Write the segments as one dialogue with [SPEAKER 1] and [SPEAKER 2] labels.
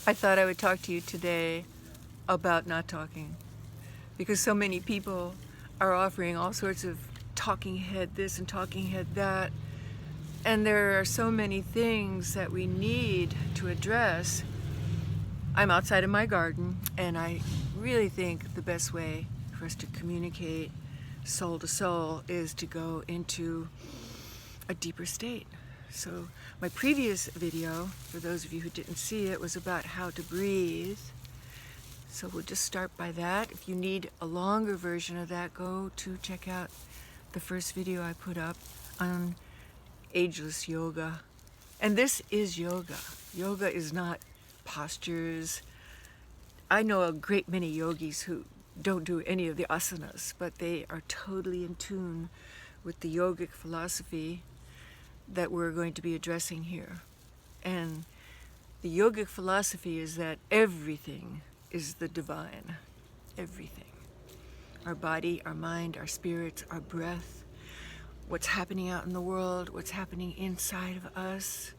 [SPEAKER 1] I thought I would talk to you today about not talking, because so many people are offering all sorts of talking head this and talking head that, and there are so many things that we need to address. I'm outside of my garden, and I really think the best way for us to communicate soul to soul is to go into a deeper state. So my previous video, for those of you who didn't see it, was about how to breathe. So we'll just start by that. If you need a longer version of that, go to check out the first video I put up on ageless yoga. And this is yoga. Yoga is not postures. I know a great many yogis who don't do any of the asanas, but they are totally in tune with the yogic philosophy that we're going to be addressing here. And the yogic philosophy is that everything is the divine. Everything. Our body, our mind, our spirits, our breath, what's happening out in the world, what's happening inside of us.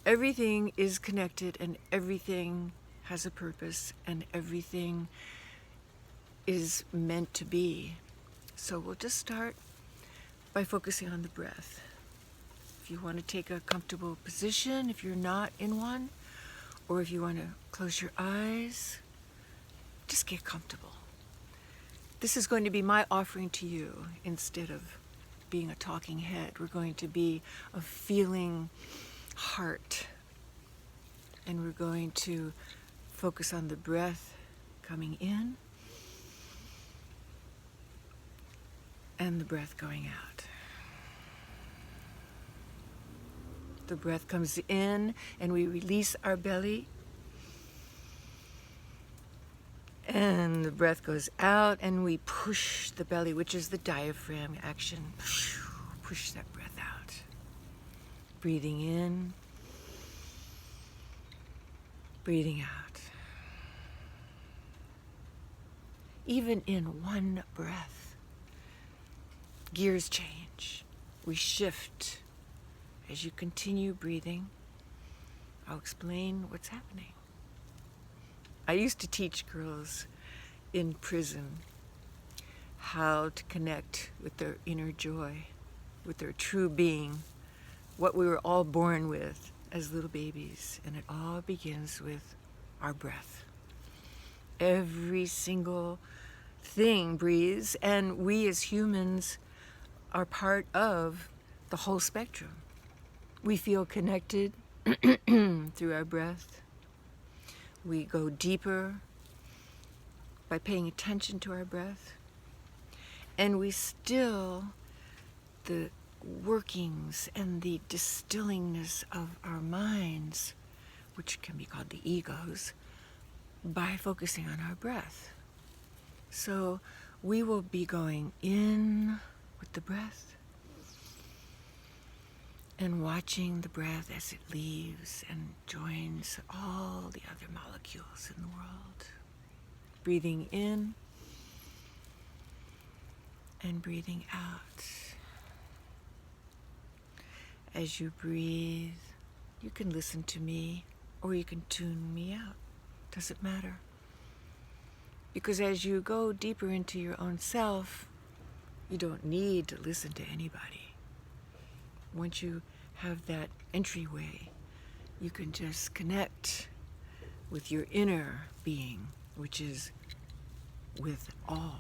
[SPEAKER 1] Everything is connected, and everything has a purpose, and everything is meant to be. So we'll just start by focusing on the breath. If you want to take a comfortable position, if you're not in one, or if you want to close your eyes, just get comfortable. This is going to be my offering to you instead of being a talking head. We're going to be a feeling heart. And we're going to focus on the breath coming in and the breath going out. The breath comes in and we release our belly. And the breath goes out and we push the belly, which is the diaphragm action. Push that breath out. Breathing in. Breathing out. Even in one breath, gears change. We shift. As you continue breathing, I'll explain what's happening. I used to teach girls in prison how to connect with their inner joy, with their true being, what we were all born with as little babies, and it all begins with our breath. Every single thing breathes, and we as humans are part of the whole spectrum. We feel connected through our breath. We go deeper by paying attention to our breath. And we still the workings and the distillingness of our minds, which can be called the egos, by focusing on our breath. So we will be going in with the breath and watching the breath as it leaves and joins all the other molecules in the world. Breathing in and breathing out. As you breathe, you can listen to me or you can tune me out. Doesn't matter. Because as you go deeper into your own self, you don't need to listen to anybody. Once you have that entryway, you can just connect with your inner being, which is with all.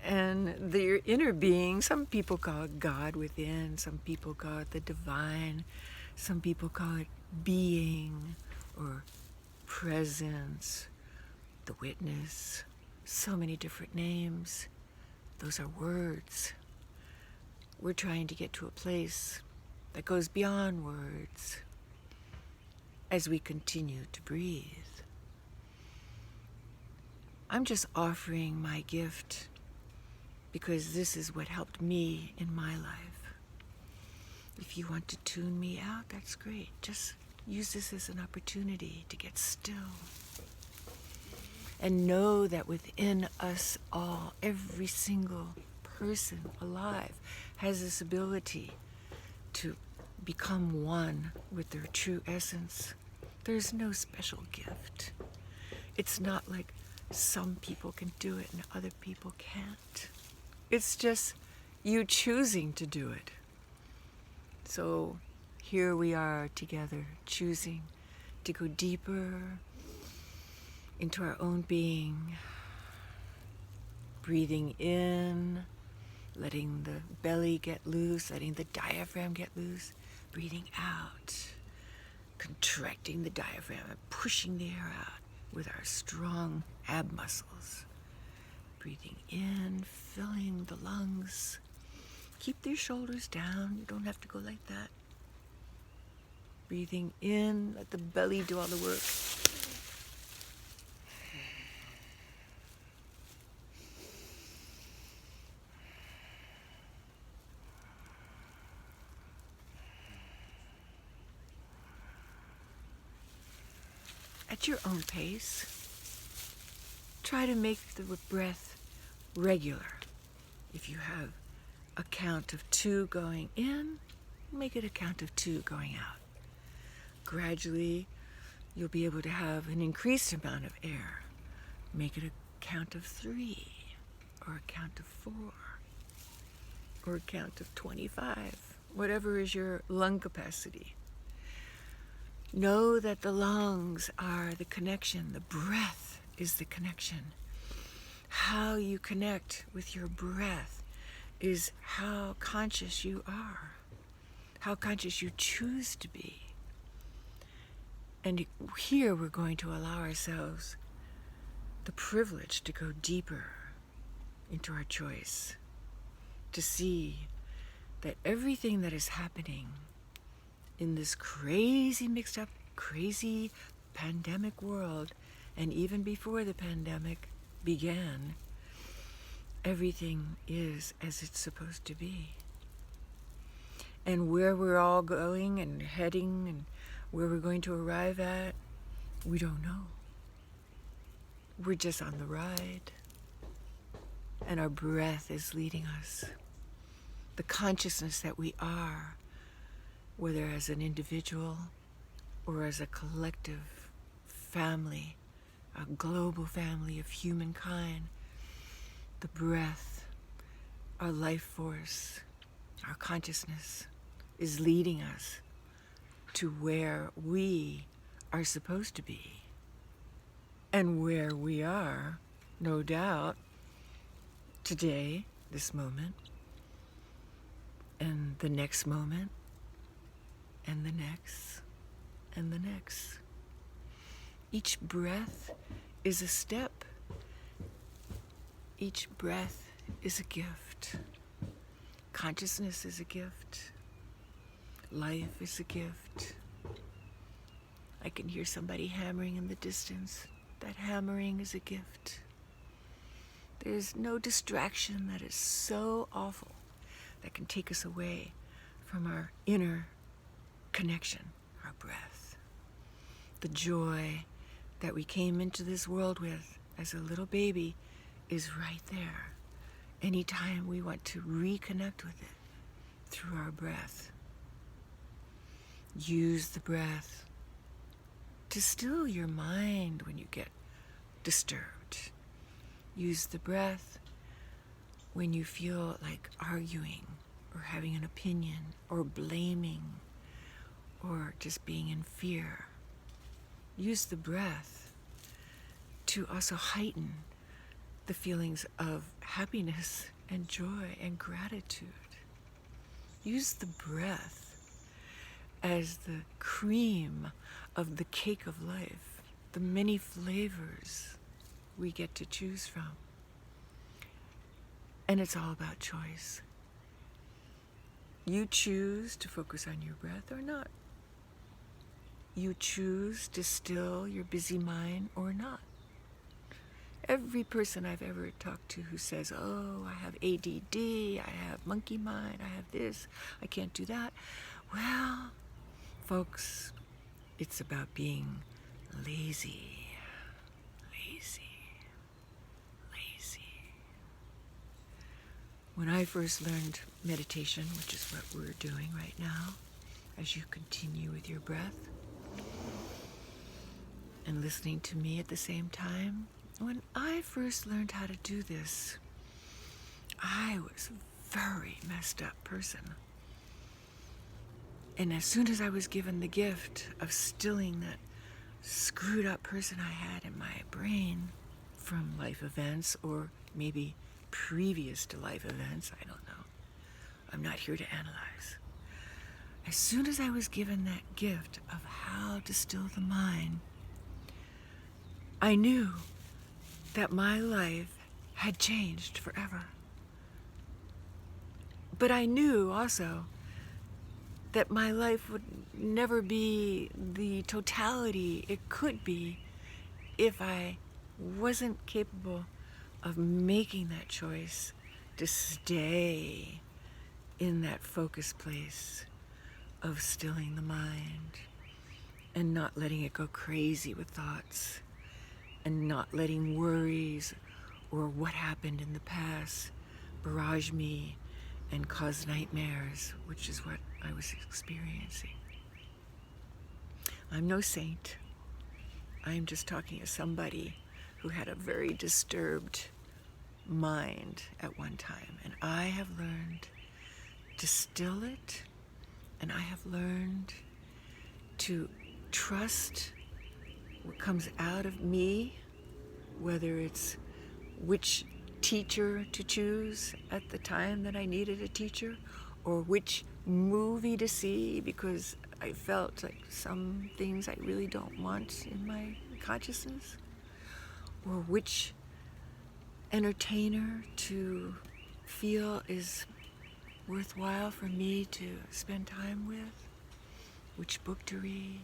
[SPEAKER 1] And your inner being, some people call it God within, some people call it the divine, some people call it being or presence, the witness, so many different names. Those are words. We're trying to get to a place that goes beyond words as we continue to breathe. I'm just offering my gift because this is what helped me in my life. If you want to tune me out, that's great. Just use this as an opportunity to get still. And know that within us all, every single person alive has this ability to become one with their true essence There's no special gift. It's not like some people can do it and other people can't. It's just you choosing to do it. So here we are together, choosing to go deeper into our own being, breathing in, letting the belly get loose, letting the diaphragm get loose, breathing out, contracting the diaphragm and pushing the air out with our strong ab muscles. Breathing in, filling the lungs. Keep your shoulders down. You don't have to go like that. Breathing in, let the belly do all the work. At your own pace, try to make the breath regular. If you have a count of 2 going in, make it a count of 2 going out. Gradually, you'll be able to have an increased amount of air. Make it a count of 3, or a count of 4, or a count of 25, whatever is your lung capacity. Know that the lungs are the connection, the breath is the connection. How you connect with your breath is how conscious you are, how conscious you choose to be. And here we're going to allow ourselves the privilege to go deeper into our choice, to see that everything that is happening in this crazy mixed up, crazy pandemic world, and even before the pandemic began, everything is as it's supposed to be. And where we're all going and heading and where we're going to arrive at, we don't know. We're just on the ride. And our breath is leading us. The consciousness that we are, whether as an individual or as a collective family, a global family of humankind, the breath, our life force, our consciousness is leading us to where we are supposed to be. And where we are, no doubt, today, this moment, and the next moment, and the next, and the next. Each breath is a step. Each breath is a gift. Consciousness is a gift. Life is a gift. I can hear somebody hammering in the distance. That hammering is a gift. There's no distraction that is so awful that can take us away from our inner connection, our breath. The joy that we came into this world with as a little baby is right there. Anytime we want to reconnect with it through our breath. Use the breath to still your mind when you get disturbed. Use the breath when you feel like arguing or having an opinion or blaming or just being in fear. Use the breath to also heighten the feelings of happiness and joy and gratitude. Use the breath as the cream of the cake of life, the many flavors we get to choose from. And it's all about choice. You choose to focus on your breath or not. You choose to still your busy mind or not. Every person I've ever talked to who says, oh, I have ADD, I have monkey mind, I have this, I can't do that. Well, folks, it's about being lazy, lazy, lazy. When I first learned meditation, which is what we're doing right now, as you continue with your breath, and listening to me at the same time. When I first learned how to do this, I was a very messed up person. And as soon as I was given the gift of stilling that screwed up person I had in my brain from life events, or maybe previous to life events, I don't know. I'm not here to analyze. As soon as I was given that gift of how to still the mind, I knew that my life had changed forever. But I knew also that my life would never be the totality it could be if I wasn't capable of making that choice to stay in that focused place of stilling the mind and not letting it go crazy with thoughts, and not letting worries or what happened in the past barrage me and cause nightmares, which is what I was experiencing. I'm no saint. I'm just talking to somebody who had a very disturbed mind at one time. And I have learned to still it, and I have learned to trust what comes out of me, whether it's which teacher to choose at the time that I needed a teacher, or which movie to see because I felt like some things I really don't want in my consciousness, or which entertainer to feel is worthwhile for me to spend time with, which book to read,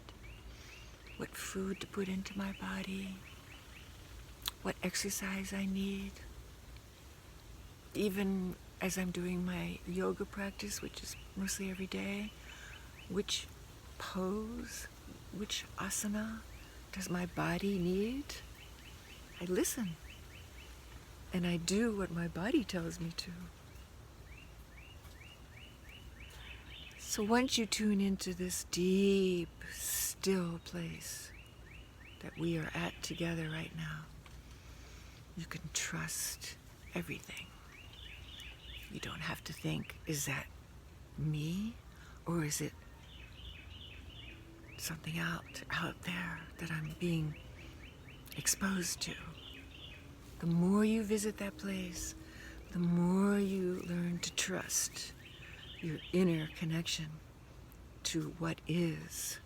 [SPEAKER 1] what food to put into my body, what exercise I need. Even as I'm doing my yoga practice, which is mostly every day, which pose, which asana does my body need? I listen, and I do what my body tells me to. So once you tune into this deep, still place that we are at together right now, you can trust everything. You don't have to think, is that me, or is it something out there that I'm being exposed to? The more you visit that place, the more you learn to trust your inner connection to what is.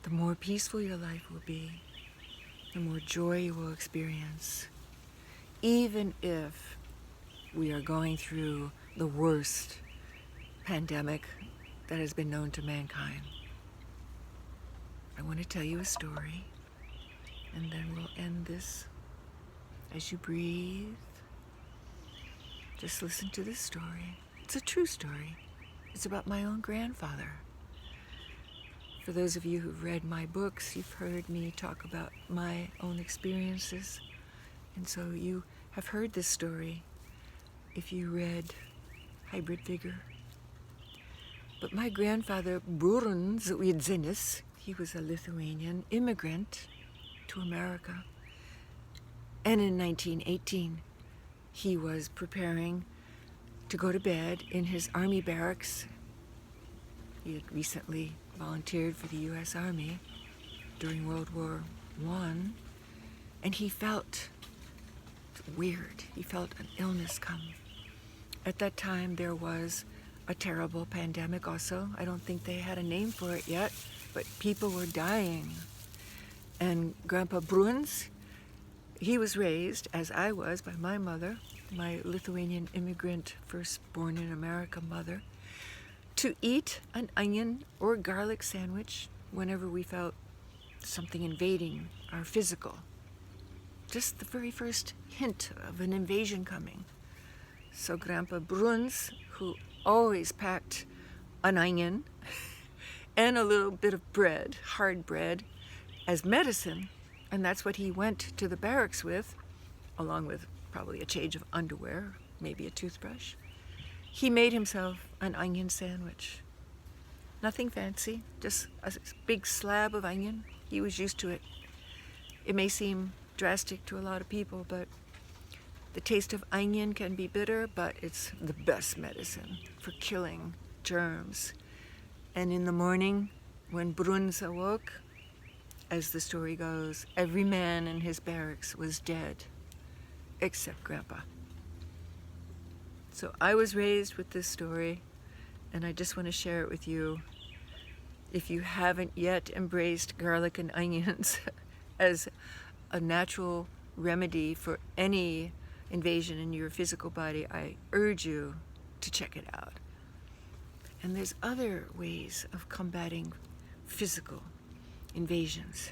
[SPEAKER 1] The more peaceful your life will be, the more joy you will experience, even if we are going through the worst pandemic that has been known to mankind. I want to tell you a story, and then we'll end this. As you breathe, just listen to this story. It's a true story. It's about my own grandfather. For those of you who've read my books, you've heard me talk about my own experiences. And so you have heard this story if you read Hybrid Vigor. But my grandfather, Bruns Wiedzynis, he was a Lithuanian immigrant to America. And in 1918, he was preparing to go to bed in his army barracks. He had recently volunteered for the U.S. Army during World War I, and he felt weird. He felt an illness come. At that time, there was a terrible pandemic also. I don't think they had a name for it yet, but people were dying. And Grandpa Bruns, he was raised, as I was, by my mother, my Lithuanian immigrant, first born in America mother, to eat an onion or garlic sandwich whenever we felt something invading our physical. Just the very first hint of an invasion coming. So Grandpa Bruns, who always packed an onion and a little bit of bread, hard bread, as medicine, and that's what he went to the barracks with, along with probably a change of underwear, maybe a toothbrush. He made himself an onion sandwich. Nothing fancy, just a big slab of onion. He was used to it. It may seem drastic to a lot of people, but the taste of onion can be bitter, but it's the best medicine for killing germs. And in the morning, when Bruns awoke, as the story goes, every man in his barracks was dead, except Grandpa. So I was raised with this story, and I just want to share it with you. If you haven't yet embraced garlic and onions as a natural remedy for any invasion in your physical body, I urge you to check it out. And there's other ways of combating physical invasions.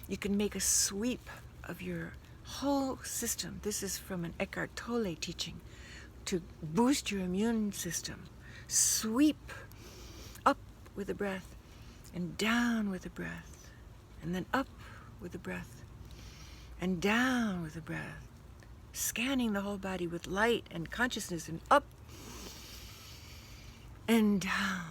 [SPEAKER 1] You can make a sweep of your whole system. This is from an Eckhart Tolle teaching to boost your immune system. Sweep up with the breath and down with the breath, and then up with the breath and down with the breath, scanning the whole body with light and consciousness, and up and down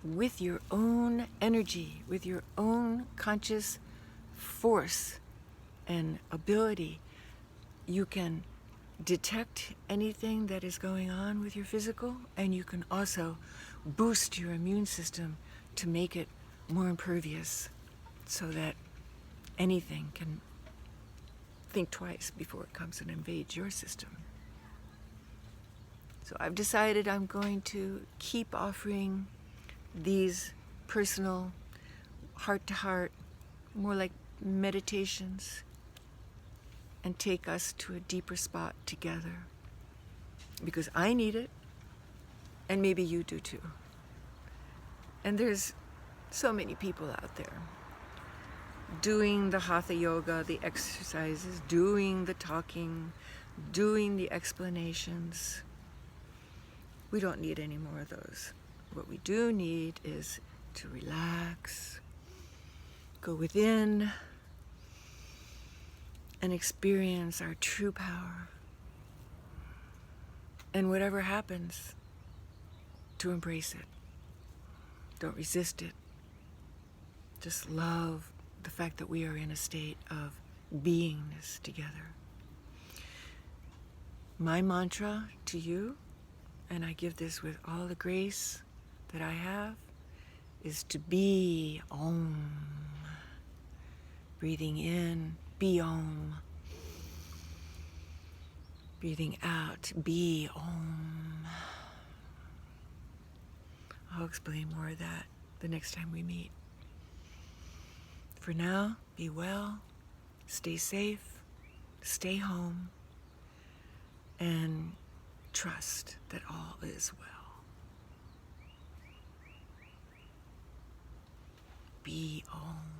[SPEAKER 1] with your own energy, with your own conscious force and ability. You can detect anything that is going on with your physical, and you can also boost your immune system to make it more impervious so that anything can think twice before it comes and invades your system. So I've decided I'm going to keep offering these personal, heart-to-heart, more like meditations, and take us to a deeper spot together. Because I need it, and maybe you do too. And there's so many people out there doing the Hatha Yoga, the exercises, doing the talking, doing the explanations. We don't need any more of those. What we do need is to relax, go within, and experience our true power. And whatever happens, to embrace it. Don't resist it. Just love the fact that we are in a state of beingness together. My mantra to you, and I give this with all the grace that I have, is to be Om. Breathing in, be Om. Breathing out, be Om. I'll explain more of that the next time we meet. For now, be well, stay safe, stay home, and trust that all is well. Be Om.